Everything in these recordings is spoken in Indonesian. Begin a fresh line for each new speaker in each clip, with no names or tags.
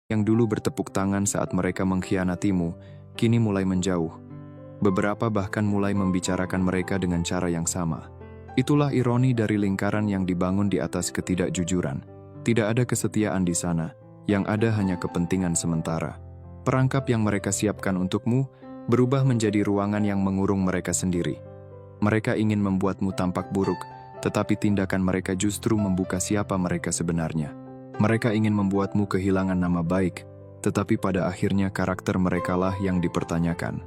yang dulu bertepuk tangan saat mereka mengkhianatimu, kini mulai menjauh. Beberapa bahkan mulai membicarakan mereka dengan cara yang sama. Itulah ironi dari lingkaran yang dibangun di atas ketidakjujuran. Tidak ada kesetiaan di sana, yang ada hanya kepentingan sementara. Perangkap yang mereka siapkan untukmu berubah menjadi ruangan yang mengurung mereka sendiri. Mereka ingin membuatmu tampak buruk, tetapi tindakan mereka justru membuka siapa mereka sebenarnya. Mereka ingin membuatmu kehilangan nama baik, tetapi pada akhirnya karakter merekalah yang dipertanyakan.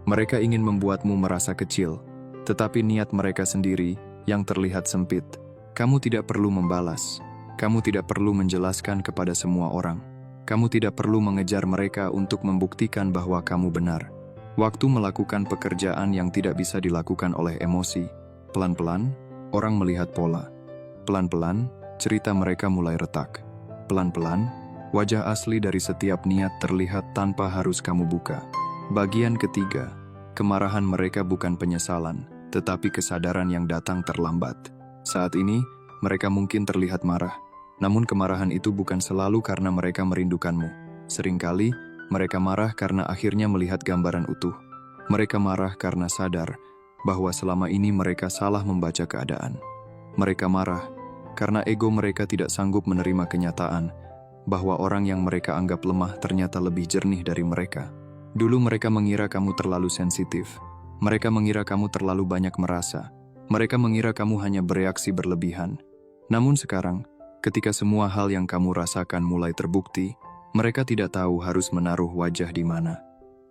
Mereka ingin membuatmu merasa kecil, tetapi niat mereka sendiri yang terlihat sempit. Kamu tidak perlu membalas. Kamu tidak perlu menjelaskan kepada semua orang. Kamu tidak perlu mengejar mereka untuk membuktikan bahwa kamu benar. Waktu melakukan pekerjaan yang tidak bisa dilakukan oleh emosi. Pelan-pelan, orang melihat pola. Pelan-pelan, cerita mereka mulai retak. Pelan-pelan, wajah asli dari setiap niat terlihat tanpa harus kamu buka. Bagian ketiga, kemarahan mereka bukan penyesalan, tetapi kesadaran yang datang terlambat. Saat ini, mereka mungkin terlihat marah, namun kemarahan itu bukan selalu karena mereka merindukanmu. Seringkali, mereka marah karena akhirnya melihat gambaran utuh. Mereka marah karena sadar bahwa selama ini mereka salah membaca keadaan. Mereka marah karena ego mereka tidak sanggup menerima kenyataan bahwa orang yang mereka anggap lemah ternyata lebih jernih dari mereka. Dulu mereka mengira kamu terlalu sensitif. Mereka mengira kamu terlalu banyak merasa. Mereka mengira kamu hanya bereaksi berlebihan. Namun sekarang, ketika semua hal yang kamu rasakan mulai terbukti, mereka tidak tahu harus menaruh wajah di mana.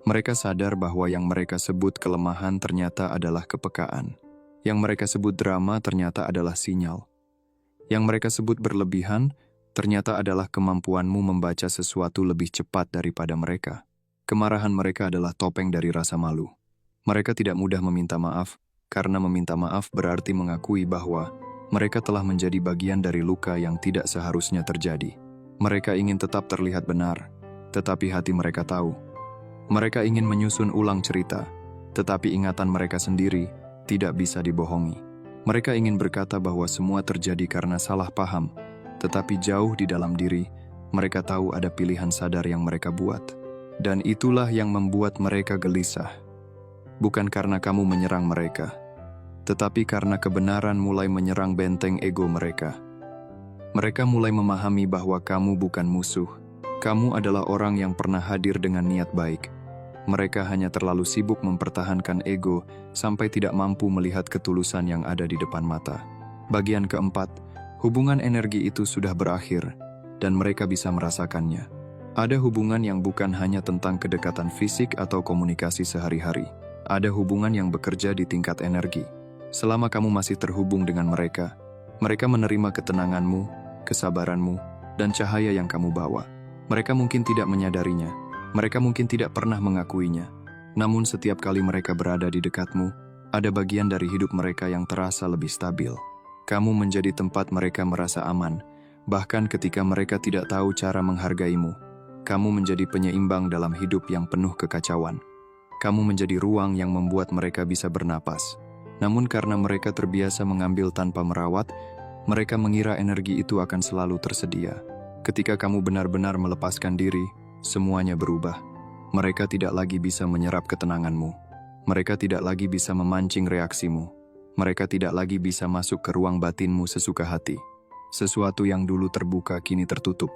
Mereka sadar bahwa yang mereka sebut kelemahan ternyata adalah kepekaan. Yang mereka sebut drama ternyata adalah sinyal. Yang mereka sebut berlebihan ternyata adalah kemampuanmu membaca sesuatu lebih cepat daripada mereka. Kemarahan mereka adalah topeng dari rasa malu. Mereka tidak mudah meminta maaf, karena meminta maaf berarti mengakui bahwa mereka telah menjadi bagian dari luka yang tidak seharusnya terjadi. Mereka ingin tetap terlihat benar, tetapi hati mereka tahu. Mereka ingin menyusun ulang cerita, tetapi ingatan mereka sendiri tidak bisa dibohongi. Mereka ingin berkata bahwa semua terjadi karena salah paham, tetapi jauh di dalam diri, mereka tahu ada pilihan sadar yang mereka buat. Dan itulah yang membuat mereka gelisah. Bukan karena kamu menyerang mereka, tetapi karena kebenaran mulai menyerang benteng ego mereka. Mereka mulai memahami bahwa kamu bukan musuh. Kamu adalah orang yang pernah hadir dengan niat baik. Mereka hanya terlalu sibuk mempertahankan ego sampai tidak mampu melihat ketulusan yang ada di depan mata. Bagian keempat, hubungan energi itu sudah berakhir, dan mereka bisa merasakannya. Ada hubungan yang bukan hanya tentang kedekatan fisik atau komunikasi sehari-hari. Ada hubungan yang bekerja di tingkat energi. Selama kamu masih terhubung dengan mereka, mereka menerima ketenanganmu, kesabaranmu, dan cahaya yang kamu bawa. Mereka mungkin tidak menyadarinya, mereka mungkin tidak pernah mengakuinya. Namun setiap kali mereka berada di dekatmu, ada bagian dari hidup mereka yang terasa lebih stabil. Kamu menjadi tempat mereka merasa aman, bahkan ketika mereka tidak tahu cara menghargaimu. Kamu menjadi penyeimbang dalam hidup yang penuh kekacauan. Kamu menjadi ruang yang membuat mereka bisa bernapas. Namun karena mereka terbiasa mengambil tanpa merawat, mereka mengira energi itu akan selalu tersedia. Ketika kamu benar-benar melepaskan diri, semuanya berubah. Mereka tidak lagi bisa menyerap ketenanganmu. Mereka tidak lagi bisa memancing reaksimu. Mereka tidak lagi bisa masuk ke ruang batinmu sesuka hati. Sesuatu yang dulu terbuka kini tertutup.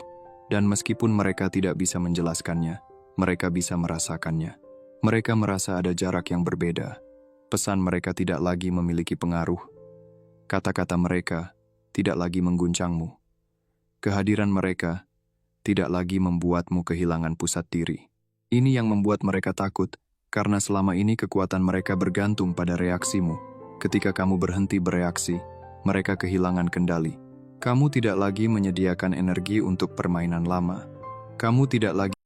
Dan meskipun mereka tidak bisa menjelaskannya, mereka bisa merasakannya. Mereka merasa ada jarak yang berbeda. Pesan mereka tidak lagi memiliki pengaruh. Kata-kata mereka tidak lagi mengguncangmu. Kehadiran mereka tidak lagi membuatmu kehilangan pusat diri. Ini yang membuat mereka takut, karena selama ini kekuatan mereka bergantung pada reaksimu. Ketika kamu berhenti bereaksi, mereka kehilangan kendali. Kamu tidak lagi menyediakan energi untuk permainan lama. Kamu tidak lagi